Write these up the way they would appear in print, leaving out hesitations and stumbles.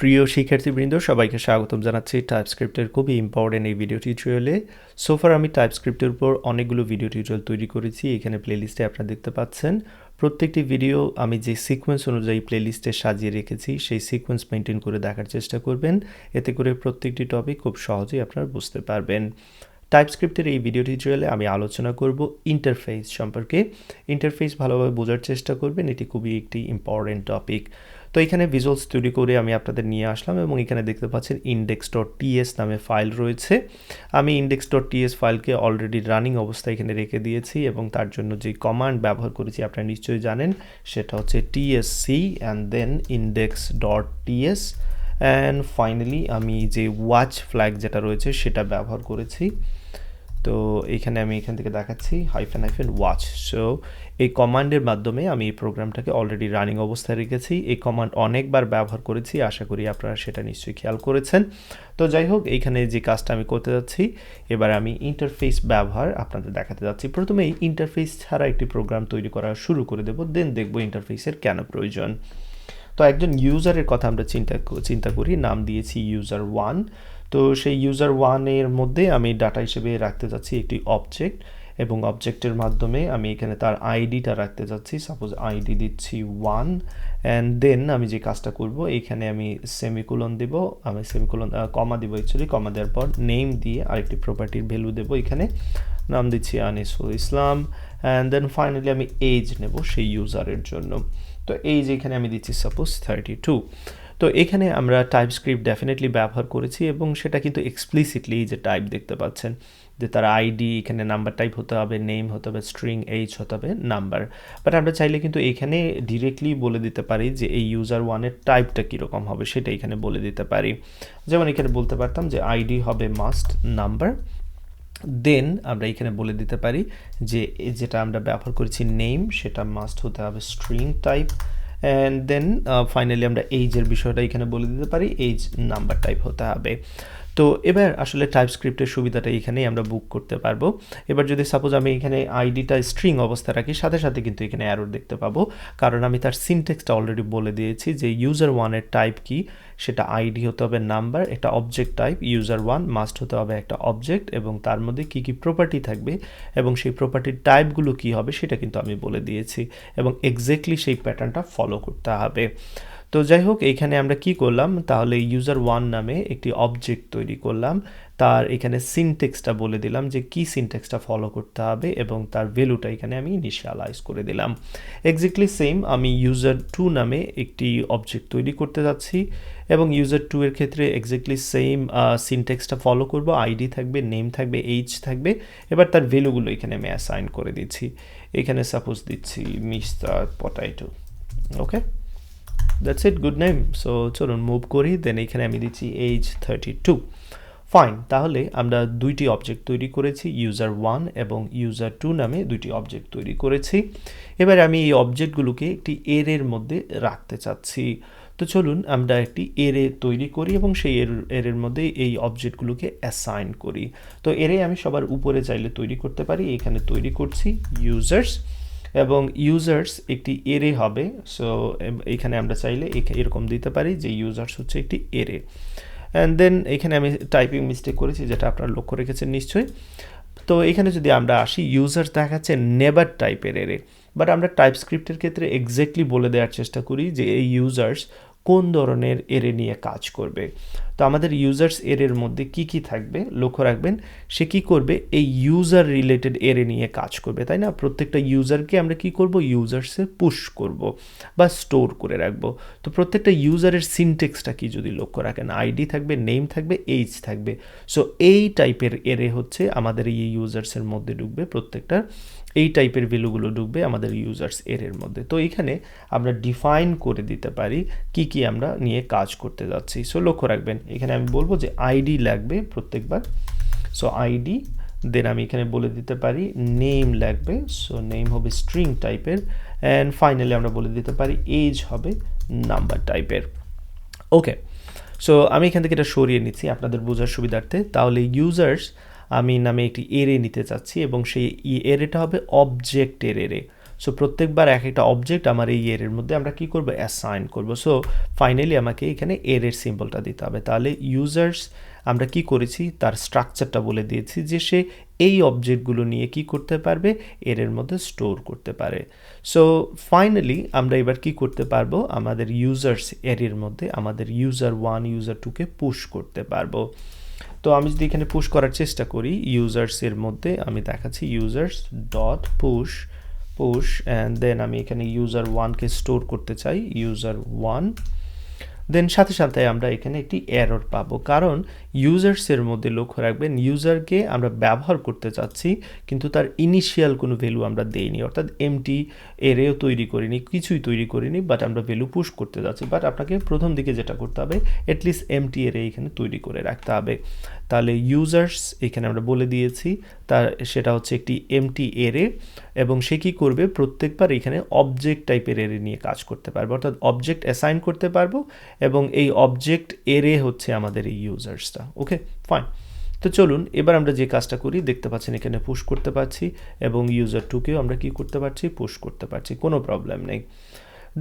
প্রিয় শিক্ষার্থীবৃন্দ সবাইকে স্বাগতম জানাচ্ছি টাইপস্ক্রিপ্টের খুবই ইম্পর্টেন্ট এই ভিডিও টিউটোরিয়ালে। সোফার আমি টাইপস্ক্রিপ্টের উপর অনেকগুলো ভিডিও টিউটোরিয়াল তৈরি করেছি। এখানে প্লেলিস্টে আপনারা দেখতে পাচ্ছেন প্রত্যেকটি ভিডিও আমি যে সিকোয়েন্স অনুযায়ী প্লেলিস্টে সাজিয়ে রেখেছি সেই সিকোয়েন্স মেনটেন করে দেখার চেষ্টা করবেন, এতে করে প্রত্যেকটি টপিক খুব সহজেই আপনারা বুঝতে পারবেন। টাইপস্ক্রিপ্টের এই ভিডিও টিউটোরিয়ালে আমি আলোচনা করব ইন্টারফেস সম্পর্কে। ইন্টারফেস ভালোভাবে বোঝার চেষ্টা করবেন, এটি খুবই একটি ইম্পর্টেন্ট টপিক। তো এখানে ভিজুয়ালস তৈরি করে আমি আপনাদের নিয়ে আসলাম এবং এখানে দেখতে পাচ্ছেন index.ts নামে ফাইল রয়েছে। আমি index.ts ফাইলকে অলরেডি রানিং অবস্থায় এখানে রেখে দিয়েছি এবং তার জন্য যে কমান্ড ব্যবহার করেছি আপনারা নিশ্চয়ই জানেন, সেটা হচ্ছে tsc and then index.ts and finally আমি যে ওয়াচ ফ্ল্যাগ যেটা রয়েছে সেটা ব্যবহার করেছি। তো এখানে আমি এখান থেকে দেখাচ্ছি ওয়াচ। সো এই কমান্ডের মাধ্যমে আমি এই প্রোগ্রামটাকে অলরেডি রানিং অবস্থায় রেখেছি। এই কমান্ড অনেকবার ব্যবহার করেছি, আশা করি আপনারা সেটা নিশ্চয়ই খেয়াল করেছেন। তো যাই হোক, এইখানে যে কাজটা আমি করতে যাচ্ছি, এবার আমি ইন্টারফেস ব্যবহার আপনাদের দেখাতে যাচ্ছি। প্রথমে এই ইন্টারফেস ছাড়া একটি প্রোগ্রাম তৈরি করা শুরু করে দেব, দেন দেখব ইন্টারফেসের কেন প্রয়োজন। তো একজন ইউজারের কথা আমরা চিন্তা করি, নাম দিয়েছি ইউজার 1। তো সেই ইউজার 1-এর মধ্যে আমি ডাটা হিসেবে রাখতে যাচ্ছি একটি অবজেক্ট, এবং অবজেক্টের মাধ্যমে আমি এখানে তার আইডিটা রাখতে যাচ্ছি। সাপোজ আইডি দিচ্ছি 1 অ্যান্ড দেন আমি যে কাজটা করব, এখানে আমি সেমিকোলন দেব, আমি সেমিকোলন কমা দেবো, অ্যাকচুয়ালি কমা দেওয়ার পর নেম দিয়ে আরেকটি প্রপার্টির ভ্যালু দেবো, এখানে নাম দিচ্ছি আনিসুল ইসলাম অ্যান্ড দেন ফাইনালি আমি এজ নেব সেই ইউজারের জন্য। তো এইজ এখানে আমি দিচ্ছি সাপোজ 32। তো এখানে আমরা টাইপস্ক্রিপ্ট ডেফিনেটলি ব্যবহার করেছি এবং সেটা কিন্তু এক্সপ্লিসিটলি যে টাইপ দেখতে পাচ্ছেন, যে তার আইডি এখানে নাম্বার টাইপ হতে হবে, নেম হতে হবে, স্ট্রিং, এইজ হতে হবে, নাম্বার। বাট আমরা চাইলে কিন্তু এখানে ডিরেক্টলি বলে দিতে পারি যে এই ইউজার 1-এর টাইপটা কীরকম হবে সেটা এখানে বলে দিতে পারি। যেমন এখানে বলতে পারতাম যে আইডি হবে মাস্ট নাম্বার, দেন আমরা এখানে বলে দিতে পারি যে যেটা আমরা ব্যবহার করেছি নেম, সেটা মাস্ট হতে হবে string type, and then finally আমরা এইজের বিষয়টা এখানে বলে দিতে পারি, এইজ নাম্বার টাইপ হতে হবে। তো এবার আসলে টাইপস্ক্রিপ্টের সুবিধাটা এখানেই আমরা বুক করতে পারবো। এবার যদি সাপোজ আমি এখানে আইডিটা স্ট্রিং অবস্থা রাখি, সাথে সাথে কিন্তু এখানে অ্যারর দেখতে পাবো, কারণ আমি তার সিনট্যাক্সটা অলরেডি বলে দিয়েছি যে ইউজার 1-এর টাইপ কি, সেটা আইডি হতে হবে নাম্বার, একটা অবজেক্ট টাইপ, ইউজার 1 মাস্ট হতে হবে একটা অবজেক্ট, এবং তার মধ্যে কি কি প্রপার্টি থাকবে এবং সেই প্রপার্টির টাইপগুলো কি হবে সেটা কিন্তু আমি বলে দিয়েছি, এবং এক্স্যাক্টলি সেই প্যাটার্নটা ফলো করতে হবে। তো যাই হোক, এইখানে আমরা কি করলাম, তাহলে ইউজার 1 নামে একটি অবজেক্ট তৈরি করলাম, তার এখানে সিনট্যাক্সটা বলে দিলাম যে কি সিনট্যাক্সটা ফলো করতে হবে, এবং তার ভ্যালুটা এখানে আমি ইনিশিয়ালাইজ করে দিলাম। এক্স্যাক্টলি সেম আমি ইউজার 2 নামে একটি অবজেক্ট তৈরি করতে যাচ্ছি, এবং ইউজার 2 এর ক্ষেত্রে এক্স্যাক্টলি সেম সিনট্যাক্সটা ফলো করব, আইডি থাকবে, নেম থাকবে, এইজ থাকবে। এবার তার ভ্যালুগুলো এখানে আমি অ্যাসাইন করে দিচ্ছি, এখানে সাপোজ দিচ্ছি mister potato. Okay, that's it, good name. So চলুন মুভ করি, দেন এখানে আমি দিচ্ছি এইজ 32। ফাইন, তাহলে আমরা দুইটি অবজেক্ট তৈরি করেছি, ইউজার 1 এবং ইউজার 2 নামে দুইটি অবজেক্ট তৈরি করেছি। এবার আমি এই অবজেক্টগুলোকে একটি এরের মধ্যে রাখতে চাচ্ছি। তো চলুন আমরা একটি এরে তৈরি করি এবং সেই এরের মধ্যে এই অবজেক্টগুলোকে অ্যাসাইন করি। তো এরে আমি সবার উপরে চাইলে তৈরি করতে পারি, এখানে তৈরি করছি ইউজার্স, এবং ইউজার্স একটি এরে হবে। সো এখানে আমরা চাইলে এরকম দিতে পারি যে ইউজার্স হচ্ছে একটি এরে, অ্যান্ড দেন এখানে আমি টাইপিং মিস্টেক করেছি, যেটা আপনারা লক্ষ্য রেখেছেন নিশ্চয়ই। তো এখানে যদি আমরা আসি, ইউজার্স দেখাচ্ছে নেভার টাইপের এরে, বাট আমরা টাইপস্ক্রিপ্টের ক্ষেত্রে এক্স্যাক্টলি বলে দেওয়ার চেষ্টা করি যে এই ইউজার্স কোন ধরনের এরে নিয়ে কাজ করবে। তো আমাদের ইউজার্স এরের মধ্যে কি কি থাকবে লক্ষ্য রাখবেন, সে কি করবে, এই ইউজার রিলেটেড এরে নিয়ে কাজ করবে, তাই না? প্রত্যেকটা ইউজারকে আমরা কি করব, ইউজার্সে পুশ করব বা স্টোর করে রাখবো। তো প্রত্যেকটা ইউজারের সিনট্যাক্সটা কি যদি লক্ষ্য রাখেন, আইডি থাকবে, নেম থাকবে, এইজ থাকবে। সো এই টাইপের এরে হচ্ছে আমাদের এই ইউজার্সের মধ্যে ঢুকবে, প্রত্যেকটা এই টাইপের ভ্যালুগুলো ঢুকবে আমাদের ইউজার্স এর মধ্যে। তো এখানে আমরা ডিফাইন করে দিতে পারি কি কি আমরা নিয়ে কাজ করতে যাচ্ছি। সো লক্ষ্য রাখবেন, এখানে আমি বলবো যে আইডি লাগবে প্রত্যেকবার, সো আইডি, দেন আমি এখানে বলে দিতে পারি নেম লাগবে, সো নেম হবে স্ট্রিং টাইপের, অ্যান্ড ফাইনালি আমরা বলে দিতে পারি এজ হবে নাম্বার টাইপের। ওকে, সো আমি এখান থেকে এটা সরিয়ে নিচ্ছি আপনাদের বোঝার সুবিধার্থে। তাহলে ইউজার্স আমি নামে একটি এরে নিতে চাচ্ছি এবং সেই এরেটা হবে অবজেক্টের এরে। সো প্রত্যেকবার এক একটা অবজেক্ট আমার এই এর মধ্যে আমরা কি করব অ্যাসাইন করব। সো ফাইনালি আমাকে এখানে এর সিম্বলটা দিতে হবে। তাহলে ইউজার্স আমরা কি করেছি তার স্ট্রাকচারটা বলে দিয়েছি যে সে এই অবজেক্টগুলো নিয়ে কি করতে পারবে এর মধ্যে স্টোর করতে পারে। সো ফাইনালি আমরা এবার কি করতে পারবো আমাদের ইউজার্স এর মধ্যে আমাদের ইউজার 1 ইউজার 2কে পুশ করতে পারবো। তো আমি যদি এখানে পুশ করার চেষ্টা করি ইউজার্সের মধ্যে আমি দেখাচ্ছি users dot push and then আমি এখানে ইউজার 1কে স্টোর করতে চাই ইউজার 1 দেন সাথে সাথে আমরা এখানে একটি এরর পাবো কারণ ইউজার্সের মধ্যে লক্ষ্য রাখবেন ইউজারকে আমরা ব্যবহার করতে চাচ্ছি কিন্তু তার ইনিশিয়াল কোনো ভ্যালু আমরা দেইনি অর্থাৎ এমটি এরেও তৈরি করিনি কিছুই তৈরি করিনি বাট আমরা ভ্যালু পুশ করতে যাচ্ছি বাট আপনাকে প্রথম দিকে যেটা করতে হবে অ্যাটলিস্ট এমটি এরে এখানে তৈরি করে রাখতে হবে। তাহলে ইউজার্স এখানে আমরা বলে দিয়েছি তার সেটা হচ্ছে একটি এমটি এরে এবং সে কী করবে প্রত্যেকবার এখানে অবজেক্ট টাইপের এরে নিয়ে কাজ করতে পারবে অর্থাৎ অবজেক্ট অ্যাসাইন করতে পারবো এবং এই অবজেক্ট এরে হচ্ছে আমাদের এই ইউজার্সটা। Okay fine. তো চলুন এবার আমরা যে কাজটা করি দেখতে পাচ্ছেন এখানে পুশ করতে পারছি এবং ইউজার 2কেও আমরা কি করতে পারছি পুশ করতে পারছি কোনো প্রবলেম নেই।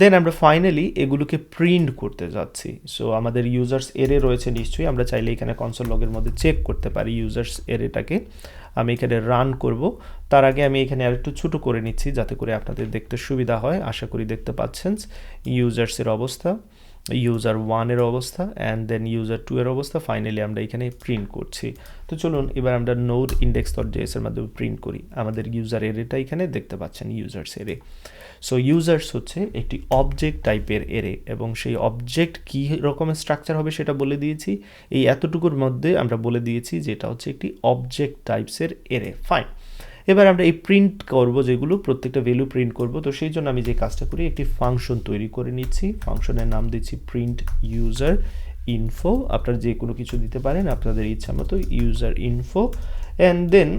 দেন আমরা ফাইনালি এগুলোকে প্রিন্ট করতে যাচ্ছি। সো আমাদের ইউজার্স এরে রয়েছে নিশ্চয়ই আমরা চাইলে এখানে কনসোল লগের মধ্যে চেক করতে পারি ইউজার্স এরেটাকে। আমি এখানে রান করব তার আগে আমি এখানে আর একটু ছোটো করে নিচ্ছি যাতে করে আপনাদের দেখতে সুবিধা হয়। আশা করি দেখতে পাচ্ছেন ইউজার্সের অবস্থা ইউজার 1 অবস্থা অ্যান্ড দেন ইউজার 2 অবস্থা ফাইনালি আমরা এখানে প্রিন্ট করছি। তো চলুন এবার আমরা নোড index.js এর মাধ্যমে প্রিন্ট করি আমাদের ইউজার এরেটা এখানে দেখতে পাচ্ছেন ইউজার্স এরে। সো ইউজার্স হচ্ছে একটি অবজেক্ট টাইপের এরে এবং সেই অবজেক্ট কী রকমের স্ট্রাকচার হবে সেটা বলে দিয়েছি এই এতটুকুর মধ্যে আমরা বলে দিয়েছি যে এটা হচ্ছে একটি অবজেক্ট টাইপসের এরে। ফাইন। এবার আমরা এই প্রিন্ট করব যেগুলো প্রত্যেকটা ভ্যালু প্রিন্ট করব তো সেই জন্য আমি যে কাজটা করি একটি ফাংশন তৈরি করে নিচ্ছি ফাংশনের নাম দিচ্ছি প্রিন্ট ইউজার ইনফো আপনারা যে কোনো কিছু দিতে পারেন আপনাদের ইচ্ছা মতো ইউজার ইনফো অ্যান্ড দেন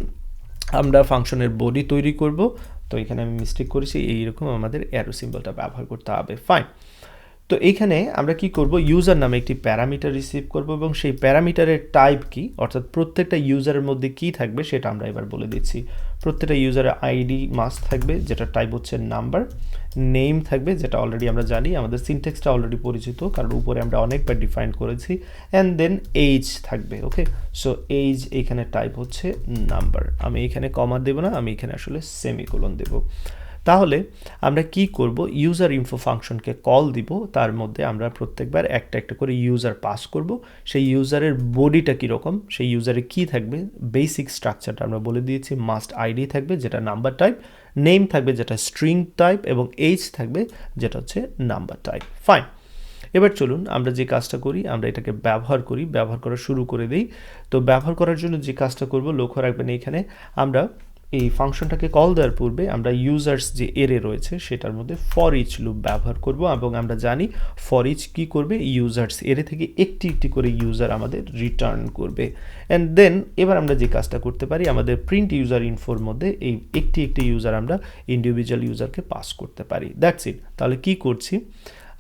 আমরা ফাংশনের বডি তৈরি করব। তো এখানে আমি মিস্টেক করেছি এইরকম আমাদের অ্যারো সিম্বলটা ব্যবহার করতে হবে। ফাইন। তো এইখানে আমরা কি করব ইউজার নামে একটি প্যারামিটার রিসিভ করব এবং সেই প্যারামিটারের টাইপ কি অর্থাৎ প্রত্যেকটা ইউজারের মধ্যে কি থাকবে সেটা আমরা এবার বলে দিচ্ছি। প্রত্যেকটা ইউজারের আইডি মাস্ট থাকবে যেটা টাইপ হচ্ছে নাম্বার, নেম থাকবে যেটা অলরেডি আমরা জানি আমাদের সিনট্যাক্সটা অলরেডি পরিচিত কারণ উপরে আমরা অনেকবার ডিফাইন করেছি অ্যান্ড দেন এইজ থাকবে। ওকে সো এইজ এখানে টাইপ হচ্ছে নাম্বার আমি এখানে কমা দেব না আমি এখানে আসলে সেমিকোলন দেব। তাহলে আমরা কি করব ইউজার ইনফো ফাংশনকে কল দিব তার মধ্যে আমরা প্রত্যেকবার একটা একটা করে ইউজার পাস করব সেই ইউজারের বডিটা কীরকম সেই ইউজারে কি থাকবে বেসিক স্ট্রাকচারটা আমরা বলে দিয়েছি মাস্ট আইডি থাকবে যেটা নাম্বার টাইপ, নেম থাকবে যেটা স্ট্রিং টাইপ এবং এইজ থাকবে যেটা হচ্ছে নাম্বার টাইপ। ফাইন। এবার চলুন আমরা যে কাজটা করি আমরা এটাকে ব্যবহার করা শুরু করে দিই। তো ব্যবহার করার জন্য যে কাজটা করব লক্ষ্য রাখবেন এখানে আমরা এই ফাংশনটাকে কল দেওয়ার পূর্বে আমরা ইউজার্স যে এরে রয়েছে সেটার মধ্যে ফর ইচ লুপ ব্যবহার করব এবং আমরা জানি ফর ইচ কী করবে ইউজার্স এরে থেকে একটি একটি করে ইউজার আমাদের রিটার্ন করবে অ্যান্ড দেন এবার আমরা যে কাজটা করতে পারি আমাদের প্রিন্ট ইউজার ইনফোর মধ্যে এই একটি একটি ইউজার আমরা ইন্ডিভিজুয়াল ইউজারকে পাস করতে পারি। That's it. তাহলে কি করছি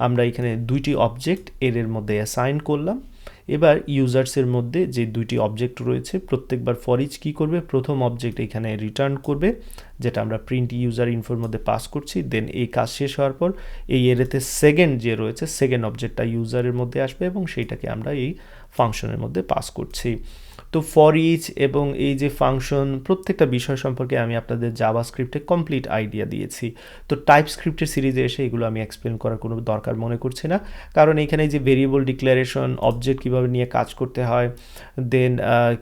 আমরা এখানে দুইটি অবজেক্ট এর মধ্যে অ্যাসাইন করলাম। এবার ইউজার্সের মধ্যে যে দুইটি অবজেক্ট রয়েছে প্রত্যেকবার ফর ইচ কী করবে প্রথম অবজেক্ট এখানে রিটার্ন করবে যেটা আমরা প্রিন্ট ইউজার ইনফোর মধ্যে পাস করছি দেন এই কাজ শেষ হওয়ার পর এই এরেতে সেকেন্ড যে রয়েছে সেকেন্ড অবজেক্টটা ইউজারের মধ্যে আসবে এবং সেইটাকে আমরা এই ফাংশনের মধ্যে পাস করছি। তো ফর ইচ এবং এই যে ফাংশন প্রত্যেকটা বিষয় সম্পর্কে আমি আপনাদের জাভাস্ক্রিপ্টে কমপ্লিট আইডিয়া দিয়েছি। তো টাইপস্ক্রিপ্টের সিরিজে এসে এগুলো আমি এক্সপ্লেন করার কোনো দরকার মনে করছি না কারণ এখানে যে ভেরিয়েবল ডিক্লারেশন অবজেক্ট কীভাবে নিয়ে কাজ করতে হয় দেন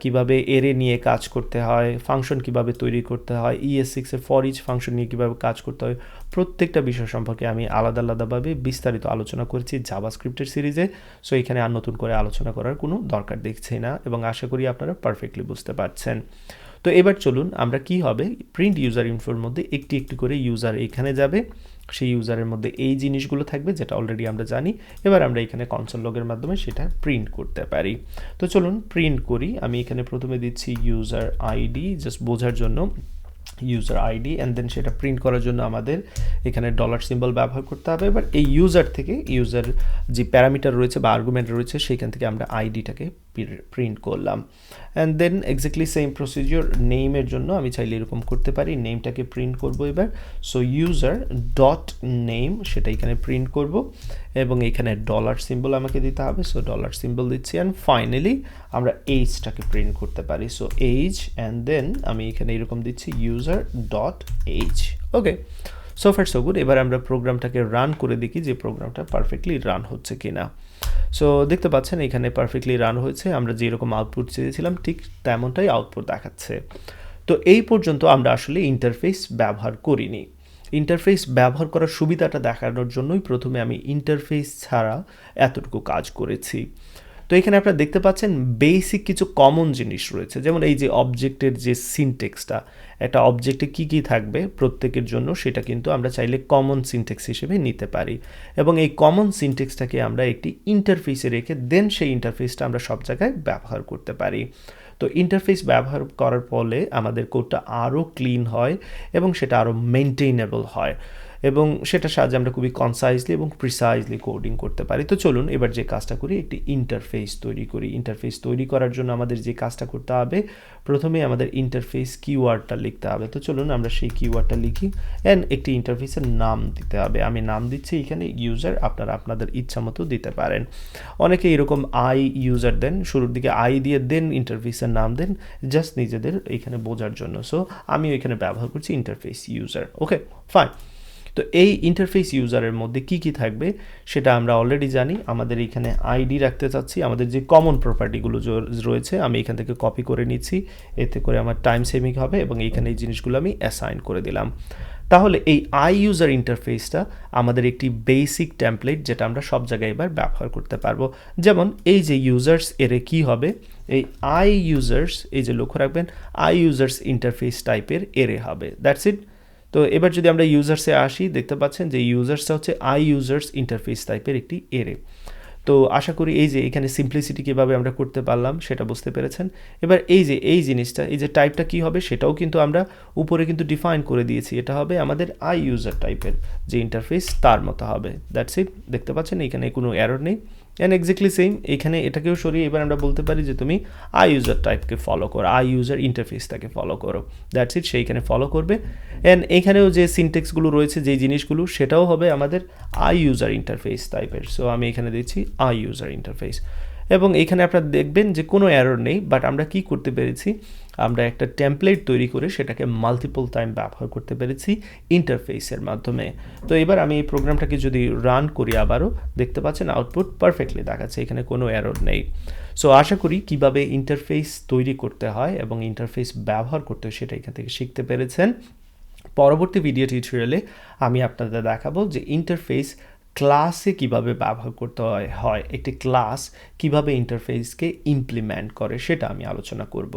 কীভাবে এরে নিয়ে কাজ করতে হয় ফাংশন কীভাবে তৈরি করতে হয় ES6-এর ফর ইচ ফাংশন নিয়ে কীভাবে কাজ করতে হয় প্রত্যেকটা বিষয় সম্পর্কে আমি আলাদা আলাদাভাবে বিস্তারিত আলোচনা করেছি জাভাস্ক্রিপ্টের সিরিজে। সো এখানে আর নতুন করে আলোচনা করার কোনো দরকার দেখছি না এবং আশা করি আপনারা পারফেক্টলি বুঝতে পারছেন। তো এবার চলুন আমরা কি হবে প্রিন্ট ইউজার ইনফোর মধ্যে একটি একটি করে ইউজার এখানে যাবে সেই ইউজারের মধ্যে এই জিনিসগুলো থাকবে যেটা অলরেডি আমরা জানি। এবার আমরা এখানে কনসোল লগের মাধ্যমে সেটা প্রিন্ট করতে পারি। তো চলুন প্রিন্ট করি। আমি এখানে প্রথমে দিচ্ছি ইউজার আইডি জাস্ট বোঝার জন্য ইউজার আইডি অ্যান্ড দেন সেটা প্রিন্ট করার জন্য আমাদের এখানে ডলার সিম্বল ব্যবহার করতে হবে। এবার এই ইউজার থেকে ইউজার যে প্যারামিটার রয়েছে বা আর্গুমেন্ট রয়েছে সেইখান থেকে আমরা আইডিটাকে প্রিন্ট করলাম and then exactly same procedure নেমের জন্য আমি চাইলে এরকম করতে পারি নেমটাকে প্রিন্ট করব এবার সো ইউজার ডট নেম সেটা এখানে প্রিন্ট করব এবং এখানে ডলার সিম্বল আমাকে দিতে হবে সো ডলার সিম্বল দিচ্ছি অ্যান্ড ফাইনালি আমরা এইজটাকে প্রিন্ট করতে পারি সো এইজ অ্যান্ড দেন আমি এখানে এরকম দিচ্ছি user dot age okay so far so good এবার আমরা প্রোগ্রামটাকে রান করে দেখি যে প্রোগ্রামটা পারফেক্টলি রান হচ্ছে কিনা সো দেখতে পাচ্ছেন এখানে পারফেক্টলি রান হয়েছে আমরা যেরকম আউটপুট চেয়েছিলাম ঠিক তেমনটাই আউটপুট দেখাচ্ছে তো এই পর্যন্ত আমরা আসলে ইন্টারফেস ব্যবহার করিনি ইন্টারফেস ব্যবহার করার সুবিধাটা দেখানোর জন্যই প্রথমে আমি ইন্টারফেস ছাড়া এতটুকু কাজ করেছি তো এখানে আপনারা দেখতে পাচ্ছেন বেসিক কিছু কমন জিনিস রয়েছে যেমন এই যে অবজেক্টের যে সিনটেক্সটা একটা অবজেক্টে কি থাকবে প্রত্যেকের জন্য সেটা কিন্তু আমরা চাইলে কমন সিনটেক্স হিসেবে নিতে পারি এবং এই কমন সিনটেক্সটাকে আমরা একটি ইন্টারফেসে রেখে দেন সেই ইন্টারফেসটা আমরা সব জায়গায় ব্যবহার করতে পারি তো ইন্টারফেস ব্যবহার করার ফলে আমাদের কোডটা আরও ক্লিন হয় এবং সেটা আরও মেনটেইনেবল হয় এবং সেটার সাহায্যে আমরা খুবই কনসাইজলি এবং প্রিসাইজলি কোডিং করতে পারি তো চলুন এবার যে কাজটা করি একটি ইন্টারফেস তৈরি করি ইন্টারফেস তৈরি করার জন্য আমাদের যে কাজটা করতে হবে প্রথমে আমাদের ইন্টারফেস কিওয়ার্ডটা লিখতে হবে তো চলুন আমরা সেই কিওয়ার্ডটা লিখি অ্যান্ড একটি ইন্টারফেসের নাম দিতে হবে আমি নাম দিচ্ছি এখানে ইউজার আপনারা আপনাদের ইচ্ছা মতো দিতে পারেন অনেকে এরকম আই ইউজার দেন শুরুর দিকে আই দিয়ে দেন ইন্টারফেসের নাম দেন জাস্ট নিজেদের এখানে বোঝার জন্য সো আমি এখানে ব্যবহার করছি ইন্টারফেস ইউজার ওকে ফাইন তো এই ইন্টারফেস ইউজারের মধ্যে কি থাকবে সেটা আমরা অলরেডি জানি আমাদের এখানে আইডি রাখতে চাচ্ছি আমাদের যে কমন প্রপার্টিগুলো রয়েছে আমি এখান থেকে কপি করে নিচ্ছি এতে করে আমার টাইম সেভিং হবে এবং এইখানে এই জিনিসগুলো আমি অ্যাসাইন করে দিলাম তাহলে এই আই ইউজার ইন্টারফেসটা আমাদের একটি বেসিক টেমপ্লেট যেটা আমরা সব জায়গায় এবার ব্যবহার করতে পারবো যেমন এই যে ইউজার্স এর কি হবে এই আই ইউজার্স এই যে লক্ষ্য রাখবেন আই ইউজার্স ইন্টারফেস টাইপের এরে হবে দ্যাটস ইট তো এবার যদি আমরা ইউজার্সে আসি দেখতে পাচ্ছেন যে ইউজার্সটা হচ্ছে আই ইউজার্স ইন্টারফেস টাইপের একটি এরে তো আশা করি এই যে এখানে সিম্পলিসিটি কীভাবে আমরা করতে পারলাম সেটা বুঝতে পেরেছেন এবার এই যে এই জিনিসটা এই যে টাইপটা কী হবে সেটাও কিন্তু আমরা উপরে কিন্তু ডিফাইন করে দিয়েছি এটা হবে আমাদের আই ইউজার টাইপের যে ইন্টারফেস তার মতো হবে দ্যাটস ইট দেখতে পাচ্ছেন এখানে কোনো এরর নেই অ্যান্ড এক্স্যাক্টলি সেম এখানে এটাকেও সরিয়ে এবার আমরা বলতে পারি যে তুমি আই ইউজার টাইপকে ফলো করো আই ইউজার ইন্টারফেসটাকে ফলো করো দ্যাটস ইট সেইখানে ফলো করবে অ্যান্ড এখানেও যে সিনটেক্সগুলো রয়েছে যেই জিনিসগুলো সেটাও হবে আমাদের আই ইউজার ইন্টারফেস টাইপের সো আমি এখানে দিচ্ছি আই ইউজার ইন্টারফেস এবং এখানে আপনারা দেখবেন যে কোনো এরর নেই বাট আমরা কি করতে পেরেছি আমরা একটা টেমপ্লেট তৈরি করে সেটাকে মাল্টিপল টাইম ব্যবহার করতে পেরেছি ইন্টারফেসের মাধ্যমে তো এবার আমি এই প্রোগ্রামটাকে যদি রান করি আবারও দেখতে পাচ্ছেন আউটপুট পারফেক্টলি দেখাচ্ছে এখানে কোনো এরর নেই সো আশা করি কিভাবে ইন্টারফেস তৈরি করতে হয় এবং ইন্টারফেস ব্যবহার করতে হয় সেটা এখান থেকে শিখতে পেরেছেন পরবর্তী ভিডিও টিউটোরিয়ালে আমি আপনাদের দেখাবো যে ইন্টারফেস ক্লাসে কিভাবে ব্যবহার করতে হয় একটি ক্লাস কিভাবে ইন্টারফেসকে ইমপ্লিমেন্ট করে সেটা আমি আলোচনা করব